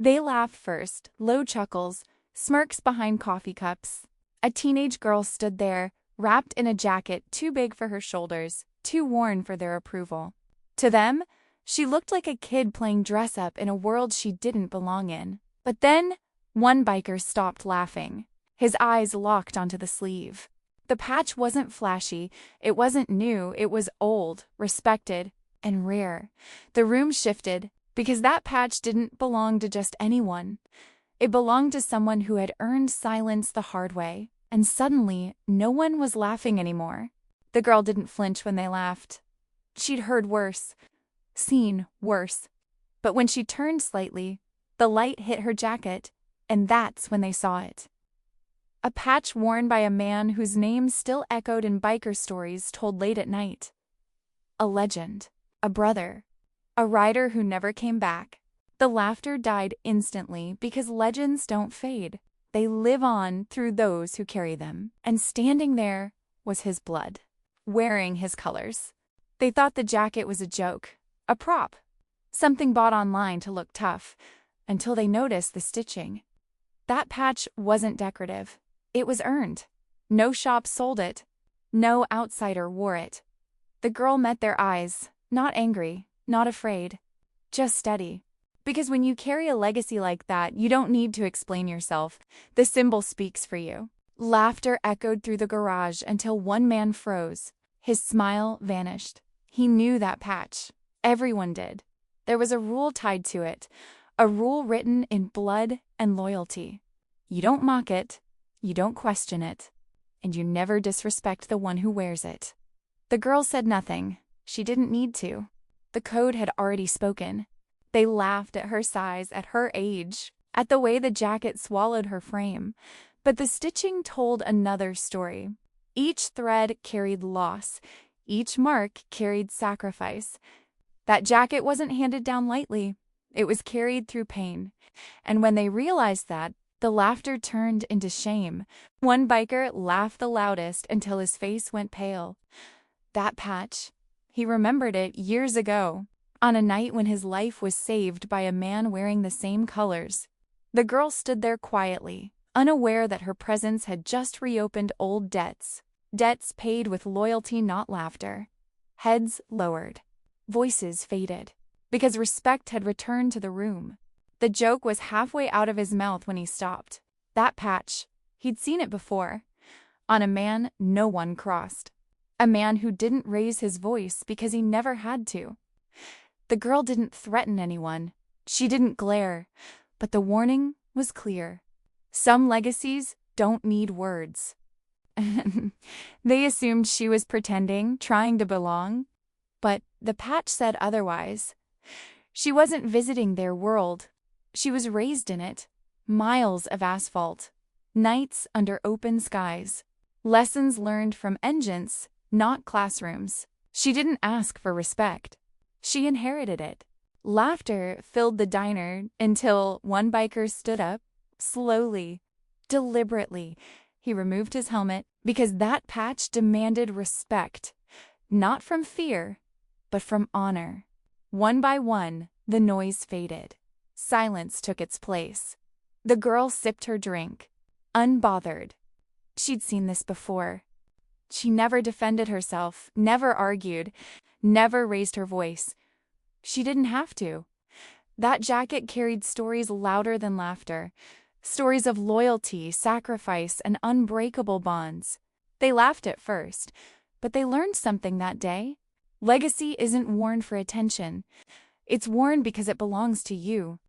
They laughed first, low chuckles, smirks behind coffee cups. A teenage girl stood there, wrapped in a jacket too big for her shoulders, too worn for their approval. To them, she looked like a kid playing dress-up in a world she didn't belong in. But then, one biker stopped laughing. His eyes locked onto the sleeve. The patch wasn't flashy, it wasn't new, it was old, respected, and rare. The room shifted, because that patch didn't belong to just anyone. It belonged to someone who had earned silence the hard way, and suddenly, no one was laughing anymore. The girl didn't flinch when they laughed. She'd heard worse, seen worse. But when she turned slightly, the light hit her jacket, and that's when they saw it. A patch worn by a man whose name still echoed in biker stories told late at night. A legend, a brother, a rider who never came back. The laughter died instantly because legends don't fade. They live on through those who carry them. And standing there was his blood, wearing his colors. They thought the jacket was a joke, a prop, something bought online to look tough, until they noticed the stitching. That patch wasn't decorative. It was earned. No shop sold it. No outsider wore it. The girl met their eyes, not angry, not afraid, just steady. Because when you carry a legacy like that, you don't need to explain yourself. The symbol speaks for you. Laughter echoed through the garage until one man froze. His smile vanished. He knew that patch. Everyone did. There was a rule tied to it, a rule written in blood and loyalty. You don't mock it, you don't question it, and you never disrespect the one who wears it. The girl said nothing. She didn't need to. The code had already spoken. They laughed at her size, at her age, at the way the jacket swallowed her frame. But the stitching told another story. Each thread carried loss. Each mark carried sacrifice. That jacket wasn't handed down lightly. It was carried through pain. And when they realized that, the laughter turned into shame. One biker laughed the loudest until his face went pale. That patch, he remembered it years ago, on a night when his life was saved by a man wearing the same colors. The girl stood there quietly, unaware that her presence had just reopened old debts. Debts paid with loyalty, not laughter. Heads lowered. Voices faded. Because respect had returned to the room. The joke was halfway out of his mouth when he stopped. That patch, he'd seen it before. On a man no one crossed. A man who didn't raise his voice because he never had to. The girl didn't threaten anyone. She didn't glare. But the warning was clear. Some legacies don't need words. They assumed she was pretending, trying to belong. But the patch said otherwise. She wasn't visiting their world. She was raised in it. Miles of asphalt. Nights under open skies. Lessons learned from engines, not classrooms. She didn't ask for respect. She inherited it. Laughter filled the diner until one biker stood up, slowly, deliberately. He removed his helmet because that patch demanded respect, not from fear, but from honor. One by one, the noise faded. Silence took its place. The girl sipped her drink, unbothered. She'd seen this before. She never defended herself, never argued, never raised her voice. She didn't have to. That jacket carried stories louder than laughter. Stories of loyalty, sacrifice, and unbreakable bonds. They laughed at first, but they learned something that day. Legacy isn't worn for attention. It's worn because it belongs to you.